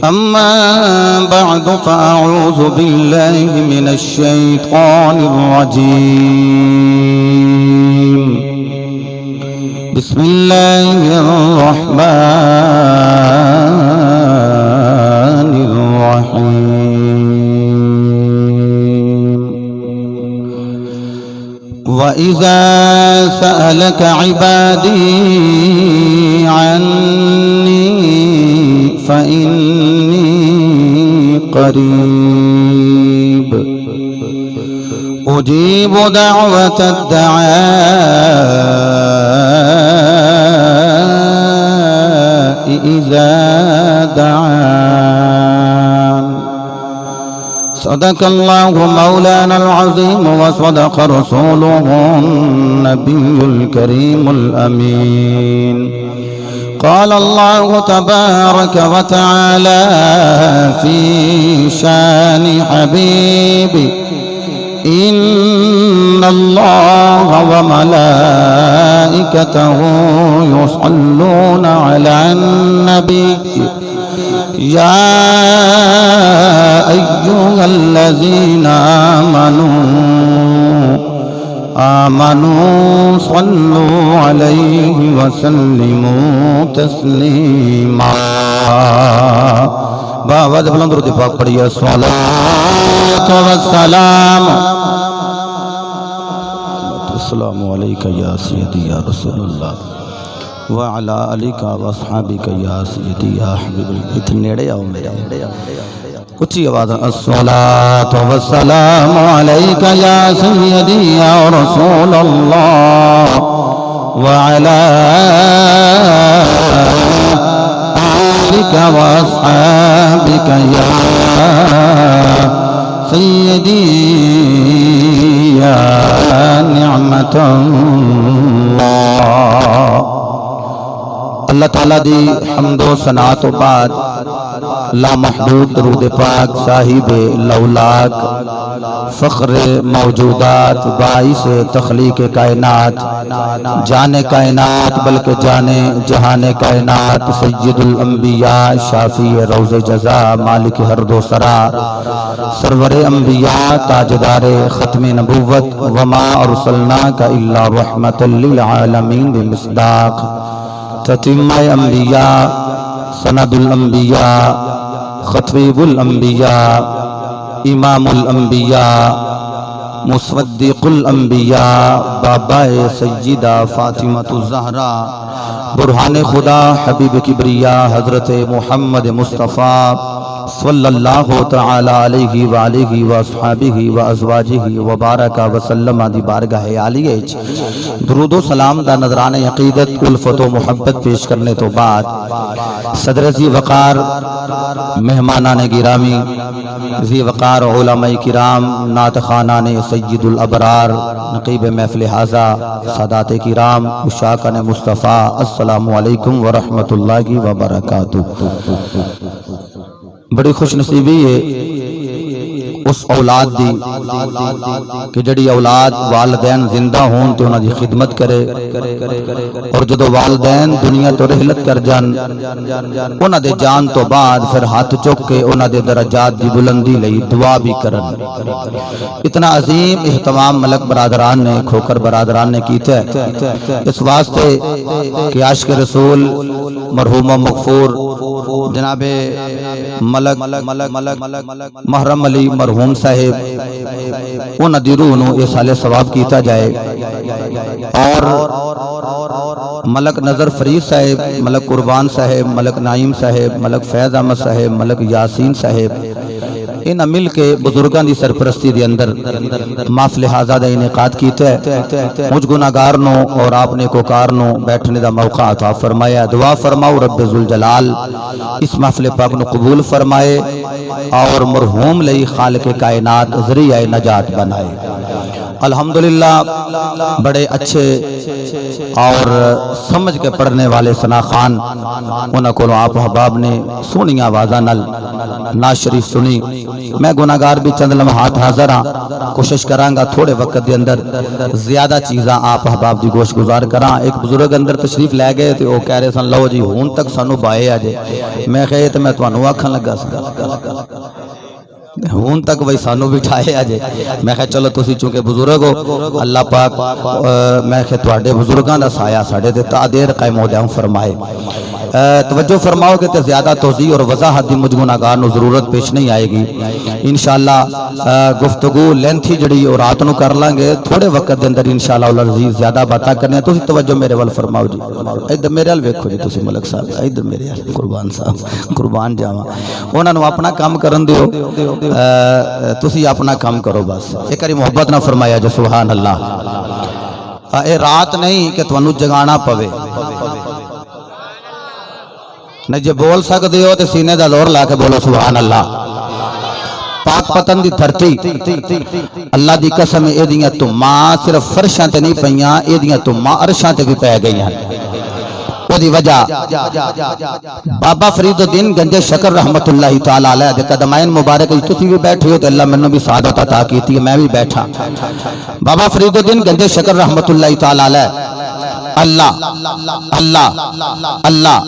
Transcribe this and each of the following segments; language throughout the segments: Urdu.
أما بعد فأعوذ بالله من الشيطان الرجيم بسم الله الرحمن الرحيم وإذا سألك عبادي عني فإني قريب أجيب دعوة الداع إذا دعان صدق الله مولانا العظيم وصدق رسوله النبي الكريم الأمين قال الله تبارك وتعالى في شان حبيبي إن الله وملائكته يصلون على النبي يا أيها الذين آمنوا صلوا عليه وسلموا تسليما باواد بلند درود پاک پڑھیے الصلاۃ والسلام السلام علیکہ یا سیدی یا رسول اللہ وعلی آلک واصحابک یا سیدی یا حبیب اللہ نیڑے آؤ میرے اچھی آواز الصلاۃ والسلام علیک یا سیدی یا رسول اللہ وعلی آلک واصحابک یا سیدی یا نعمت اللہ اللہ تعالیٰ دی حمد و ثنا تو بعد لامحدود درود پاک صاحب لولاک فخر موجودات باعث تخلیق کائنات جان کائنات بلکہ جان جہان کائنات سید الانبیاء شافی روز جزا مالک حرد و سرا سرور انبیاء تاجدار ختم نبوت وما ارسلناک الا رحمت للعالمین بمصداق تتمہ انبیاء سند الانبیاء خطیب الانبیاء امام الانبیاء مصدق الانبیاء بابا سیدہ فاطمہ الزہرا برہان خدا حبیب کبریاء حضرت محمد مصطفیٰ صلی اللہ تعالی علیہ وآلہ وآصحابہ وازواجہ وبارک وسلم دی بارگاہ عالیہ درود و سلام دا نظران عقیدت الفت و محبت پیش کرنے تو بعد صدر ذی وقار مہمانان گرامی ذی وقار علماء کرام نعت خوانان سید الابرار نقیب محفل حاضہ سادات کرام اشاقان مصطفیٰ السلام علیکم ورحمت اللہ وبرکاتہ بڑی خوش نصیبی ہے اس اولاد دی کہ جڑی اولاد والدین زندہ ہون تو انہاں دی خدمت کرے اور جدو والدین دنیا تو رحلت کر جان انہاں دے جان تو بعد پھر ہاتھ چک کے انہاں دے درجات دی بلندی لئی دعا بھی کرن اتنا عظیم اہتمام ملک برادران نے کھوکر برادران نے کیتا ہے اس واسطے کہ عاشق رسول مرحوم مغفور جناب ملک محرم علی مرحوم صاحب انہاں دی روح نو اس حال ثواب کیتا جائے اور ملک نظر فرید صاحب ملک قربان صاحب ملک نعیم صاحب ملک فیض احمد صاحب ملک یاسین صاحب انہاں مل کے بزرگاں دی سرپرستی دے اندر محفل حاضہ دا انعقاد کیتا ہے مجھ گناہگار نو اور آپ نے کوکار نو بیٹھنے دا موقع عطا فرمایا دعا فرماؤ رب ذوالجلال اس محفل پاک نو قبول فرمائے اور مرحوم لئی خالق کائنات ذریعہ نجات بنائے الحمدللہ بڑے اچھے اور سمجھ کے پڑھنے والے ثنا خان انہاں کو آپ احباب نے سونی آوازاں نال نعت شریف سنی. میں گناہگار بھی چند لمحات حاضر ہاں, کوشش کراں گا تھوڑے وقت دے اندر زیادہ چیزاں آپ احباب دی گوش گزار کراں. ایک بزرگ اندر تشریف لے گئے تے وہ کہہ رہے سن لو جی ہون تک سانو بائے آجے. میں کہے تے میں تانوں آکھن لگا ہون تک وہی سانو بٹھائے آجے. میں کہا چلو تسی چونکہ بزرگ ہو, اللہ پاک میں کہا تواڈے بزرگاں دا سایہ ساڈے تے تا دیر قائم ہو جاؤں فرمائے. توجہ فرماؤ کہ تے زیادہ توضیح اور وضاحت دی مجھ گناہگار نو ضرورت پیش نہیں آئے گی. انشاءاللہ گفتگو لینتھی جڑی اور رات نو کر لیں گے, تھوڑے وقت دے اندر انشاءاللہ العزیز زیادہ باتاں کرنے. تسی توجہ میرے ول فرماؤ جی, ادھر میرے ول ویکھو جی تسی ملک صاحب, ادھر میرے ول قربان صاحب قربان جاواں. انہاں نو اپنا کام کرن دیو, تسی اپنا کام کرو بس. ایک باری محبت نہ فرمایا جو سبحان اللہ. اے رات نہیں کہ تانوں جگانا پوے. نہیں جے بول سکتے ہو تو سینے دا زور لا کے بولو سبحان اللہ. پاک پتن دی دھرتی اللہ دی قسم اے دیاں تماں صرف فرشاں تے نہیں پیاں, اے دیاں تماں عرشاں تے بھی پے گئی ہیں. او دی وجہ بابا فرید الدین گنج شکر رحمت اللہ تعالی علیہ دے قدمین مبارک تسی بھی بیٹھے ہو تے اللہ منوں بھی سعادت عطا کیتی ہے, میں بھی بیٹھا. بابا فرید الدین گنج شکر رحمت اللہ تعالی علیہ اللہ اللہ اللہ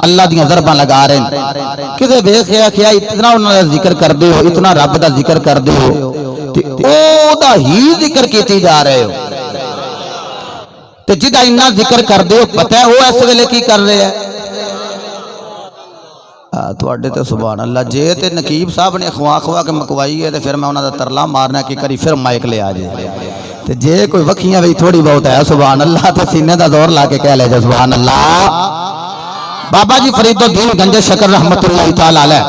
اللہ دیاں ضرباں لگا رہے ہیں. کسے ویکھیا کیا اتنا انہاں دا ذکر کر دے ہو, اتنا رب دا ذکر کر دے ہو تے او دا ہی ذکر کیتی جا رہے ہو. تے جدا انہاں ذکر کر دے ہو پتہ ہے وہ اس ویلے کی کر رہے ہیں. تواڈے تے سبحان اللہ. جے تے نقیب صاحب نے خواہ خواہ کے مکوائی ہے تے پھر میں انہاں دا ترلا مارنا کی کری پھر مائک لے آ جائے. تے جے کوئی وکھیاں وی تھوڑی بہت ہے سبحان اللہ تے سینے دا زور لا کے کہہ لے جا سبحان اللہ. بابا جی فرید الدین گنج شکر رحمت اللہ تعالی علیہ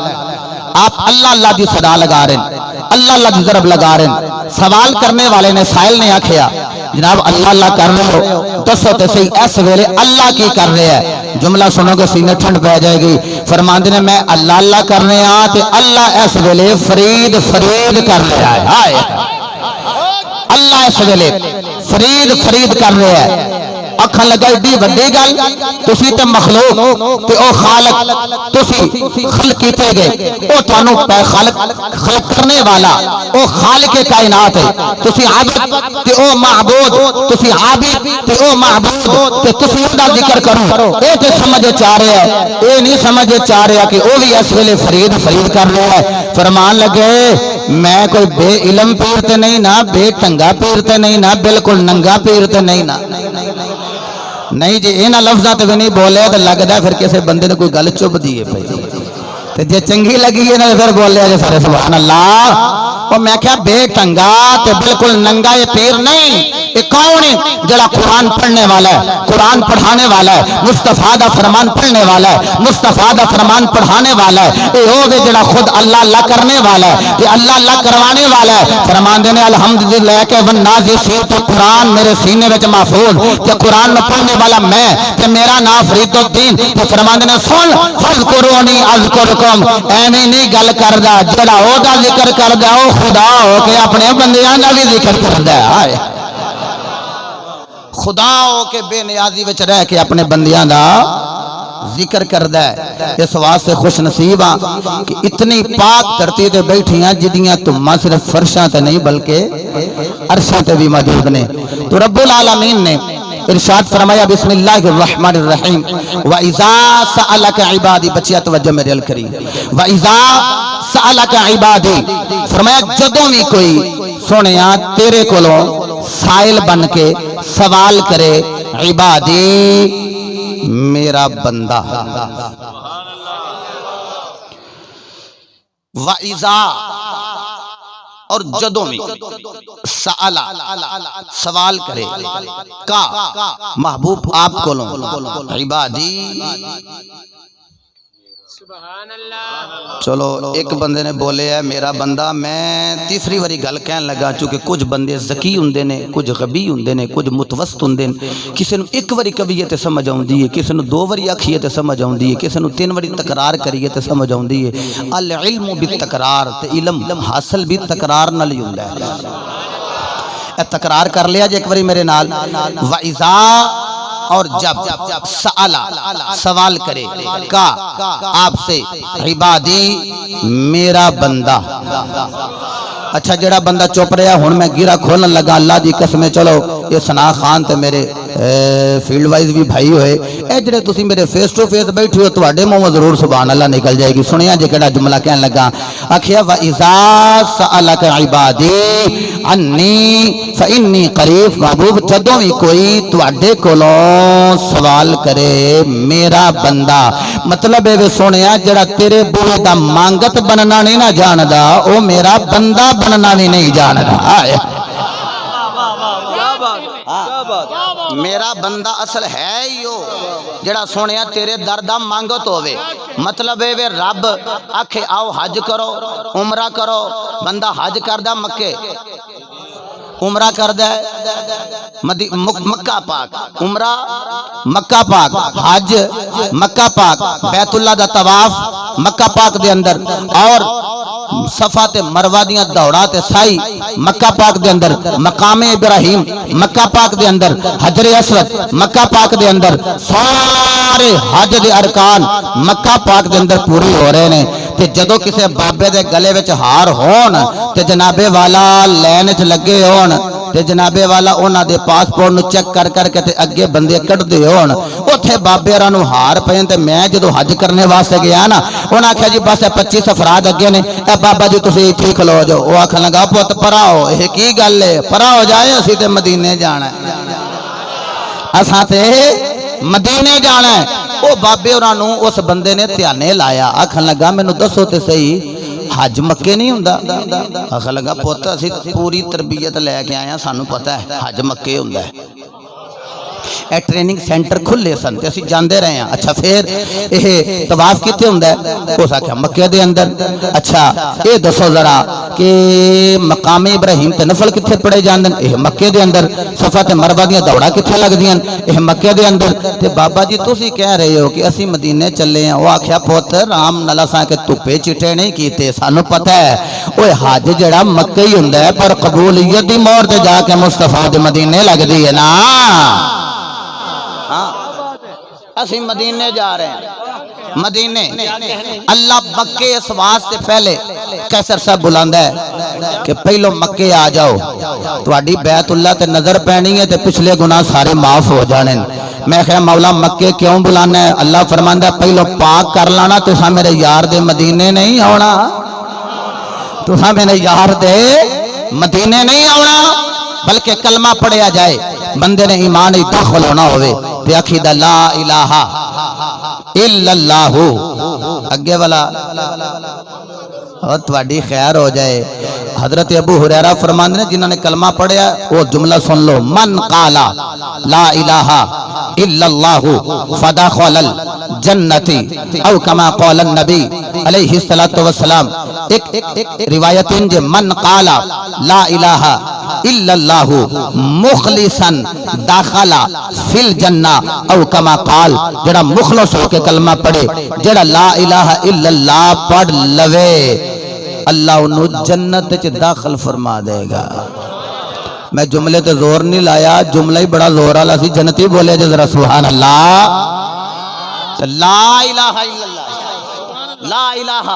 آپ اللہ اللہ دی صدا لگا رہے ہیں, اللہ اللہ دی ضرب لگا رہے ہیں. سوال کرنے والے نے سائل نے آکھیا جناب اللہ اللہ کر رہے ہو دسو تے صحیح اس ویلے اللہ کی کر رہے ہیں. جملہ سنو گے سینے ٹھنڈ پہ جائے گی. فرماندے نے میں اللہ اللہ کر رہے ہاں تے اللہ اس ویلے فرید فرید کر رہا ہے. ہائے اللہ اس ویلے فرید فرید کر رہے ہیں. اکھن لگا ایڈی وڈی گل, تسی تے مخلوق تے او خالق, تسی خلق کیتے گئے, او تانوں پہ خلق کرنے والا او خالق کائنات ہے. تسی عابد تے او معبود, تسی عابد تے او معبود تے تسی اوندا ذکر کرو. اے تے سمجھ چاہ رہے ہیں, اے نہیں سمجھ چاہ رہا کہ او بھی اس ویلے فرید فرید کر رہا ہے. فرمان لگے میں کوئی بے علم پیر تے نہیں نا, بے ٹنگا پیر تے نہیں نا, بالکل ننگا پیر تے نہیں نا. نہیں جی انہاں لفظاں تے بھی نہیں بولے تو لگدا پھر کسی بندے نے کوئی گل چپ دیے پئی تے جے چنگی لگی ہے نا پھر بولیا جے سارے سبحان اللہ. اور میں کہا بے ٹنگا تے بالکل ننگا یہ پیر نہیں, یہ کون ہے جڑا قرآن پڑھنے والا ہے, قرآن پڑھانے والا ہے, مصطفیٰ دا فرمان پڑھنے والا ہے, مصطفیٰ دا فرمان پڑھانے والا ہے. اے ہوگے جڑا خود اللہ اللہ کرنے والا ہے تے اللہ اللہ کروانے والا ہے. فرمان دینے الحمدللہ کہ والنازل تو قرآن میرے سینے وچ محفوظ تے قرآن میں پڑھنے والا میں تے میرا نام فرید الدین. تے فرمان دینے سن فذکرونی اذکرکم, ایویں نہیں گل کردا جڑا او دا ذکر کردا او خدا ہو کے اپنے بندیاں دا بھی ذکر کردا ہے. خدا ہو کے بے نیازی وچ رہ کے اپنے بندیاں دا ذکر کردا ہے. اس واسطے خوش نصیب ہاں کہ اتنی پاک دھرتی تے بیٹھیاں جدیاں تماں صرف فرشاں تے نہیں بلکہ عرشاں تے بھی موجود نے. تو رب العالمین نے ارشاد فرمایا بسم اللہ الرحمن الرحیم وَإِذَا سَأَلَكَ عِبَادِ, بچیا توجہ میرے الکریم, وَإِذَا سَأَلَكَ عِبَادِ فرمایا جدوں بھی کوئی سنیا تیرے کولوں سائل بن کے سوال کرے, عبادی میرا بندہ, وَإِذَا اور جدوں میں سآلہ سوال کرے کا محبوب آپ کو لوں عبادی. چلو ایک بندے نے بولے ہے میرا بندہ, میں تیسری واری گل کہن لگا چونکہ کچھ بندے ذکی ہوندے نے, کچھ غبی ہوندے نے, کچھ متوسط ہوندے نے. کسی نو ایک واری کہیے تے سمجھ آوندی ہے, کسی نو دو واری آکھیے تے سمجھ آوندی ہے, کسی نو تین واری تکرار کریے تے سمجھ آوندی ہے. العلم بالتکرار تے علم حاصل بھی تکرار نال ہی ہوندا ہے. تکرار کر لیا جی ایک باری میرے نال، وَإِذَا اور جب سألا سوال کرے کا آپ سے عبادی میرا بندہ. اچھا جڑا بندہ چپ رہا ہن میں گیرا کھولن لگا اللہ دی قسم چلو یہ ثنا خان تے میرے فیلڈ وائز بھی بھائی ہوئے اے جڑے تسی میرے فیس ٹو فیس بیٹھے ہو تواڈے منہوں ضرور سبحان اللہ نکل جائے گی. سنیا جی کیڑا جملہ کہن لگا آکھیا وَإِذَا سَأَلَكَ عِبَادِي عَنِّي فَإِنِّي قَرِيبٌ. محبوب جدوں بھی کوئی تواڈے کولوں سوال کرے میرا بندہ مطلب اے سنیا جڑا تیرے بوئے دا مانگت بننا نہیں نہ جاندا او میرا بندہ بننا بھی نہیں جاندا. میرا بندہ اصل ہے ہی ہو جڑا سونیا تیرے دردہ مانگت ہوئے. مطلب ہے وے رب آکھے آؤ حج کرو عمرہ کرو بندہ حج کردہ مکے عمرہ کردہ مکہ پاک عمرہ مکہ پاک حج مکہ پاک بیت اللہ دا طواف مکہ پاک دے اندر اور صفا تے مروہ دیاں دوڑا تے سائی مکہ پاک دے اندر مقام ابراہیم مکہ پاک دے اندر حجر اسود مکہ پاک دے اندر سارے حج دے ارکان مکہ پاک دے اندر پوری ہو رہے نے. تے جدو کسے بابے دے گلے وچ ہار ہون تے جنابے والا لین وچ لگے ہون تے جنابے والا انہاں دے پاسپورٹ نو چیک کر کر کے تے اگے بندے کٹ دے ہون اوتھے بابے راں نو ہار پین تے میں جدو حج کرنے واسطے گیا نا انہاں آکھیا جی بس 25 افراد اگے نے اے بابا جی تسی ایتھے کھلو جاؤ. او آکھن لگا پوت پرا ہو اے کی گل ہے پرا ہو جائے اسی تے مدینے جانا ہے اساں تے مدینے جانا ہے. او بابے اوراں نو اس بندے نے دھیانے لایا آکھن لگا مینوں دسو تے صحیح حج مکے نہیں ہوندا. آکھن لگا پوت اسی پوری تربیت لے کے آئے ہیں سانو پتہ ہے حج مکے ہوندا ہے. اے ٹریننگ سینٹر کھلے سن تے اسی جاندے رہے ہیں. اچھا پھر اے طواف کتے ہوندا ہے اس آکھیا مکے دے اندر. اچھا اے دسو ذرا کہ مقام ابراہیم تے نفل کتے پڑے جاندن اے مکے دے اندر. صفا تے مروہ دیاں دوڑا کتے لگدیاں اے مکے دے اندر. تے بابا جی تسی کہہ رہے ہو کہ اسی مدینے چلے ہیں. او آکھیا پوت رام نالا سا کہ دھوپے چٹے نہیں کیتے سانو پتہ ہے اوے حج جڑا مکے ہی ہوندا ہے پر قبولیت دی مہر تے جا کے مصطفیٰ دے مدینے لگدی ہے نا. اسی مدینے جا رہے ہیں مدینے اللہ مکے اس واسطے پہلے کیسر صاحب بلاندا ہے کہ پہلو مکے آ جاؤ تواڈی بیت اللہ تے نظر پینی ہے تے پچھلے گناہ سارے معاف ہو جانے. میں کہا مولا مکے کیوں بلانا ہے؟ اللہ فرماندا ہے پہلو پاک کر لانا تساں میرے یار دے مدینے نہیں آونا تساں میرے یار دے مدینے نہیں آونا بلکہ کلمہ پڑھیا جائے بندے نے ایمان ہی داخل ہونا ہوئے تے آکھیدہ لا الہ الا اللہ اگے والا اور تواڈی خیر ہو جائے. حضرت ابو ہریرہ فرماندے ہیں جنہوں نے کلمہ پڑھیا وہ جملہ سن لو من قالا لا الہ الا اللہ فدخل الجنت او کما قال النبی علیہ السلام. ایک روایت انج من قالا لا الہ الا اللہ مخلصا داخل فی الجنہ او کما قال جڑا مخلص ہو کے کلمہ پڑھے جڑا لا الہ الا اللہ پڑھ لوے اللہ انہوں جنت چ داخل فرما دے گا. میں جملے تے زور نہیں لایا جملہ ہی بڑا زور والا سی جنتی بولے جو ذرا سبحان اللہ. لا الہ الا اللہ لا الہ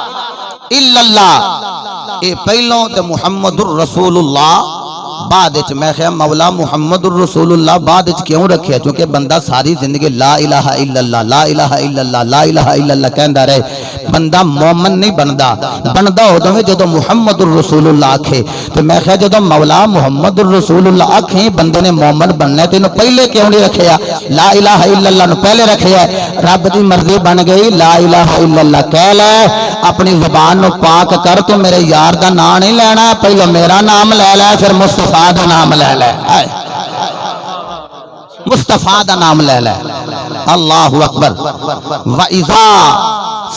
الا اللہ اے پہلوں تے محمد الرسول اللہ بعد وچ. میں خیال مولا محمد الرسول اللہ بعد وچ کیوں رکھیا چونکہ بندہ ساری زندگی لا الہ الا اللہ لا الہ الا اللہ لا الہ الا اللہ کہندا رہے بندہ مومن نہیں بندا ہو جدو محمد الرسول اللہ آکھے. تو میں خیال جدو مولا محمد الرسول اللہ آکھیں بندے نے مومن بننا ہے تو انہوں پہلے کیوں نہیں رکھیا لا الہ الا اللہ نو پہلے رکھیا ہے. رب دی مرضی بن گئی لا الہ الا اللہ کہہ لے اپنی زبان نو پاک کر تو میرے یار دا نام نہیں لینا پہلو میرا نام لے لے پھر مصطفیٰ دا نام لے لے مصطفیٰ دا نام لے لے. اللہ اکبر. وَإِذَا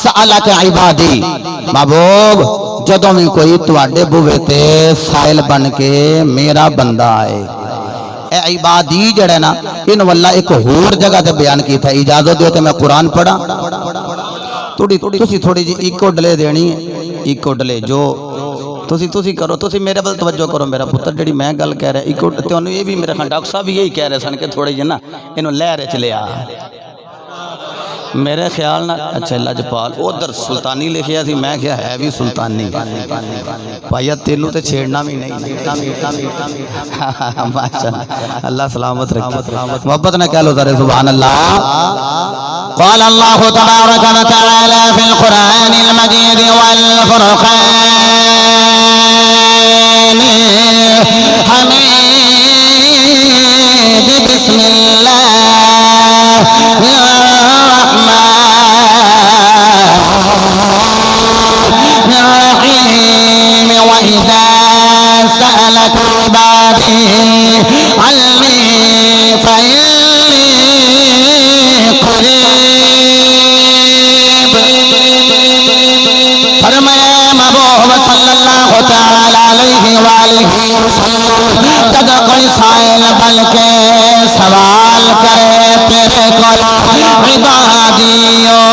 سَأَلَكَ عِبَادِي محبوب جدوں بھی کوئی تواڈے بوے تے سائل بن کے میرا بندہ آئے اے عبادی جڑے نا ان واللہ ایک ہور جگہ تے بیان کی تھا. اجازت دیو تے میں قرآن پڑھا تسی تھوڑی جی ایکو ڈلے دینی ہے ایکو ڈلے جو تسی کرو تسی میرے ول توجہ کرو میرا پتر جڑی میں گل کہہ رہا ایک تانوں یہ بھی میرے خیال ڈاکٹر صاحب بھی یہی کہہ رہے سن کہ تھوڑے جے نا اینوں لہر وچ لیا میرے خیال نہ اچھا لجپال ادھر سلطانی لکھیا تھی میں کیا ہے بھی سلطانی پائیا تینوں تے چھیڑنا بھی نہیں ماشاءاللہ اللہ سلامت رکھے محبت نہ کہہ لو ذرا سبحان اللہ قال اللہ تبارک و تعالی فی القرآن المجید والفرقان حمید بسم اللہ وَإِذَا سَأَلَكَ عِبَادِي عَنِّي فَإِنِّي قَرِيبٌ فرمایا محبوب صلی اللہ تعالی علیہ وآلہ وسلم جب کوئی سائل بلکہ سوال کرے تیرے کو عبادیوں